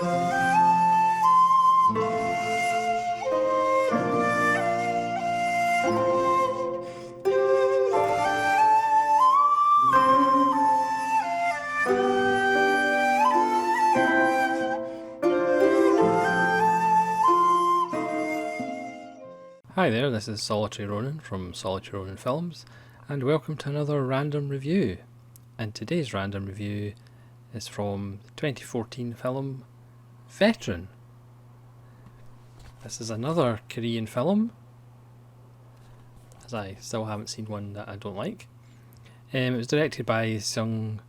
Hi there, this is Solitary Ronin from Solitary Ronin Films, and welcome to another random review. And today's random review is from the 2014 film Veteran. This is another Korean film, as I still haven't seen one that I don't like. It was directed by Sung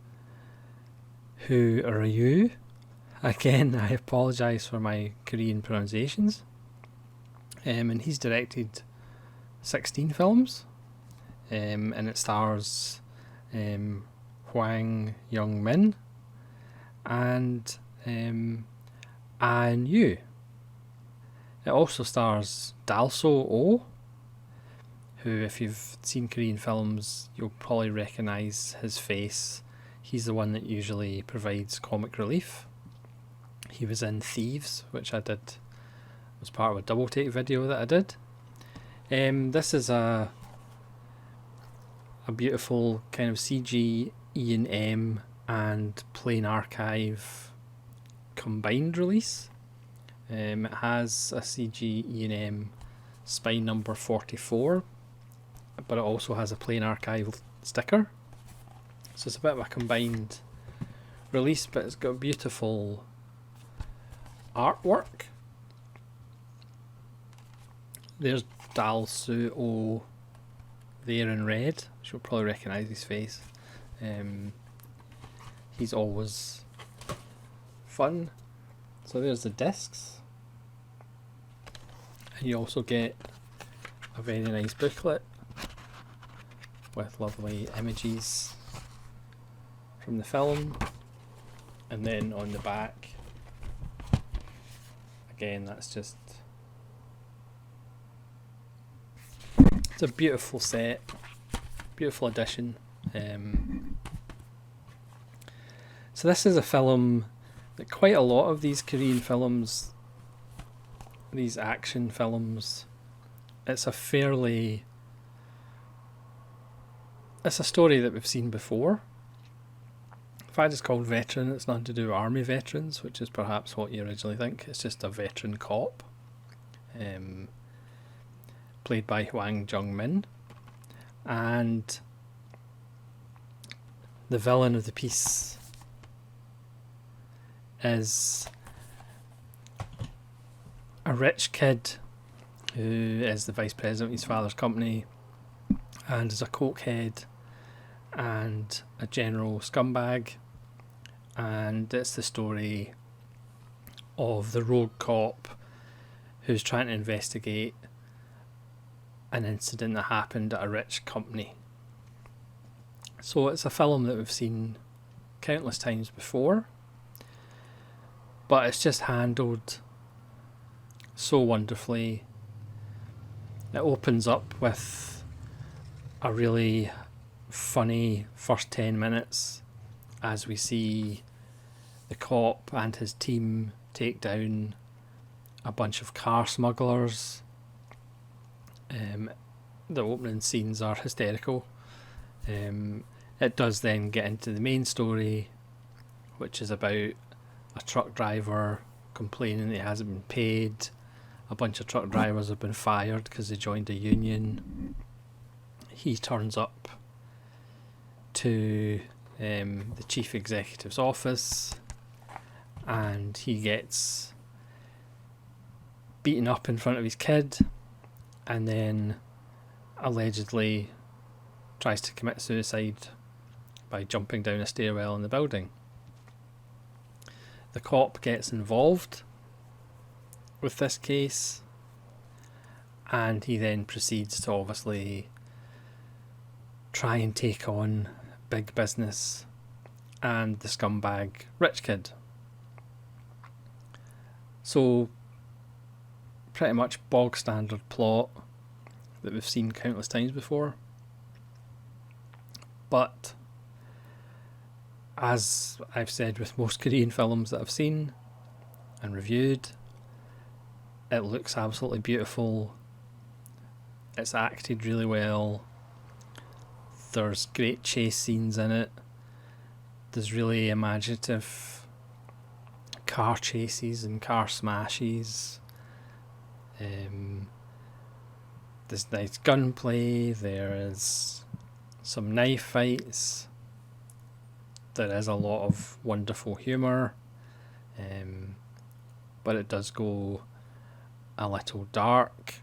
Hoo Ryu. Again, I apologise for my Korean pronunciations. And he's directed 16 films, and it stars Hwang Young-min and An Yu. It also stars Dalso Oh, who, if you've seen Korean films, you'll probably recognise his face. He's the one that usually provides comic relief. He was in Thieves, which I did. Was part of a double take video that I did. This is a beautiful kind of CG E&M and plain archive combined release. It has a CG E&M spine number 44, but it also has a plain archive sticker. So it's a bit of a combined release, but it's got beautiful artwork. There's Dal Su Oh there in red. You'll probably recognise his face. He's always fun. So there's the discs. And you also get a very nice booklet with lovely images from the film. And then on the back, again, that's just... It's a beautiful set, beautiful edition. So this is a film that quite a lot of these Korean films, these action films, it's a story that we've seen before. In fact, it's called Veteran. It's nothing to do with army veterans, which is perhaps what you originally think. It's just a veteran cop. Played by Hwang Jung-min, and the villain of the piece is a rich kid who is the vice president of his father's company and is a cokehead and a general scumbag, and it's the story of the rogue cop who's trying to investigate an incident that happened at a rich company. So it's a film that we've seen countless times before, but it's just handled so wonderfully. It opens up with a really funny first 10 minutes as we see the cop and his team take down a bunch of car smugglers. The opening scenes are hysterical. It does then get into the main story, which is about a truck driver complaining that he hasn't been paid. A bunch of truck drivers have been fired because they joined a union. He turns up to the chief executive's office and he gets beaten up in front of his kid, and then allegedly tries to commit suicide by jumping down a stairwell in the building. The cop gets involved with this case, and he then proceeds to obviously try and take on big business and the scumbag rich kid. So pretty much bog standard plot that we've seen countless times before. But as I've said with most Korean films that I've seen, and reviewed. It looks absolutely beautiful. It's acted really well. There's great chase scenes in it. There's really imaginative car chases and car smashes. There's nice gunplay. There is some knife fights. There is a lot of wonderful humour. But it does go a little dark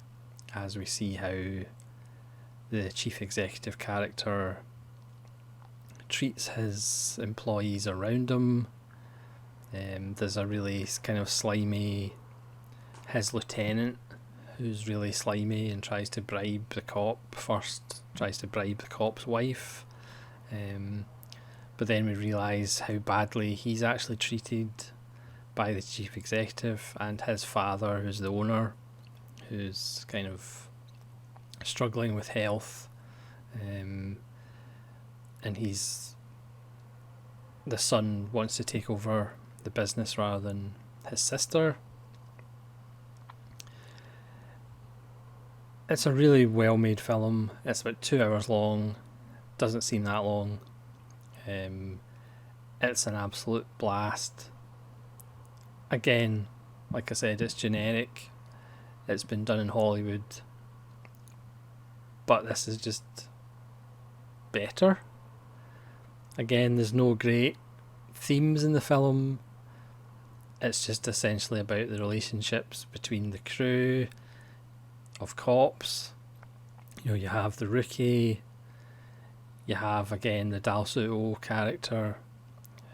as we see how the chief executive character treats his employees around him. There's a really kind of slimy, his lieutenant, who's really slimy and tries to bribe the cop first, tries to bribe the cop's wife. But then we realise how badly he's actually treated by the chief executive and his father, who's the owner, who's kind of struggling with health. And the son wants to take over the business rather than his sister. It's a really well made film. It's about 2 hours long. Doesn't seem that long. It's an absolute blast. Again, like I said, it's generic. It's been done in Hollywood. But this is just better. Again, there's no great themes in the film. It's just essentially about the relationships between the crew of cops. You have the rookie. You have, again, the Dal Suo character,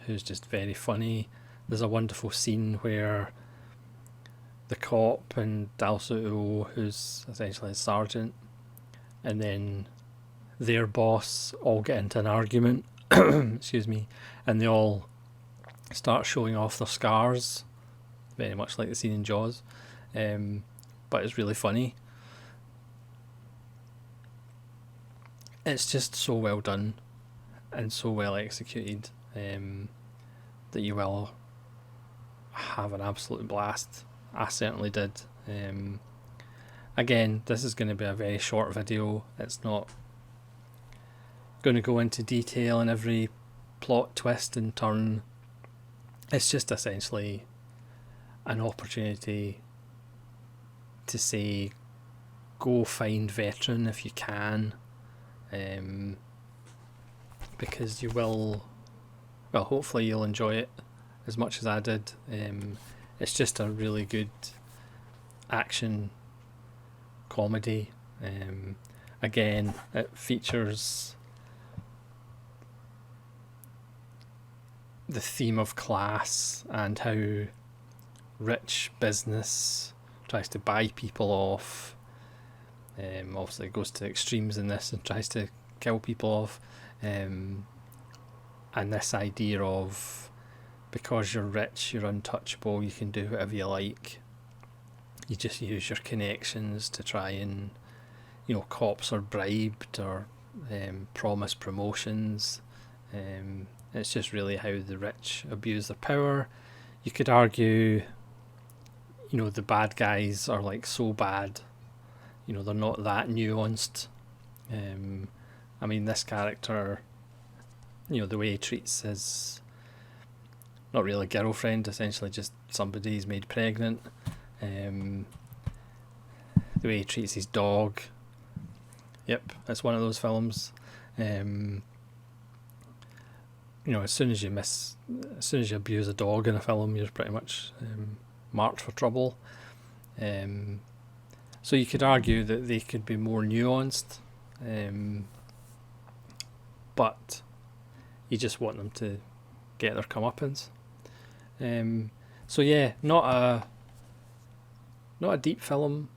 who's just very funny. There's a wonderful scene where the cop and Dal Suo, who's essentially a sergeant, and then their boss all get into an argument, excuse me, and they all start showing off their scars, very much like the scene in Jaws, but it's really funny. It's just so well done and so well executed that you will have an absolute blast. I certainly did. Again, this is going to be a very short video. It's not going to go into detail in every plot twist and turn. It's just essentially an opportunity to say, go find Veteran if you can, because you will, well, hopefully you'll enjoy it as much as I did. It's just a really good action comedy. Again, it features the theme of class and how rich business tries to buy people off. Obviously it goes to extremes in this and tries to kill people off. And this idea of, because you're rich, you're untouchable, you can do whatever you like. You just use your connections to try and, cops are bribed or promise promotions. It's just really how the rich abuse their power. You could argue, the bad guys are like so bad, they're not that nuanced. This character, the way he treats his, not really girlfriend, essentially just somebody he's made pregnant. The way he treats his dog. Yep, it's one of those films. As soon as you abuse a dog in a film, you're pretty much marked for trouble. So you could argue that they could be more nuanced, but you just want them to get their comeuppance. So yeah, not a deep film,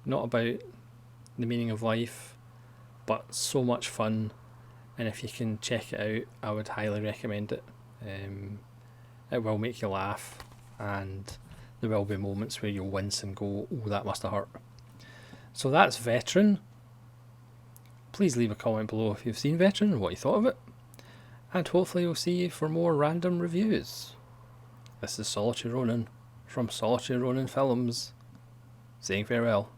not about the meaning of life, but so much fun. And if you can check it out, I would highly recommend it. It will make you laugh, and there will be moments where you'll wince and go, oh, that must have hurt. So that's Veteran. Please leave a comment below if you've seen Veteran and what you thought of it. And hopefully we'll see you for more random reviews. This is Solitary Ronin from Solitary Ronin Films, saying farewell.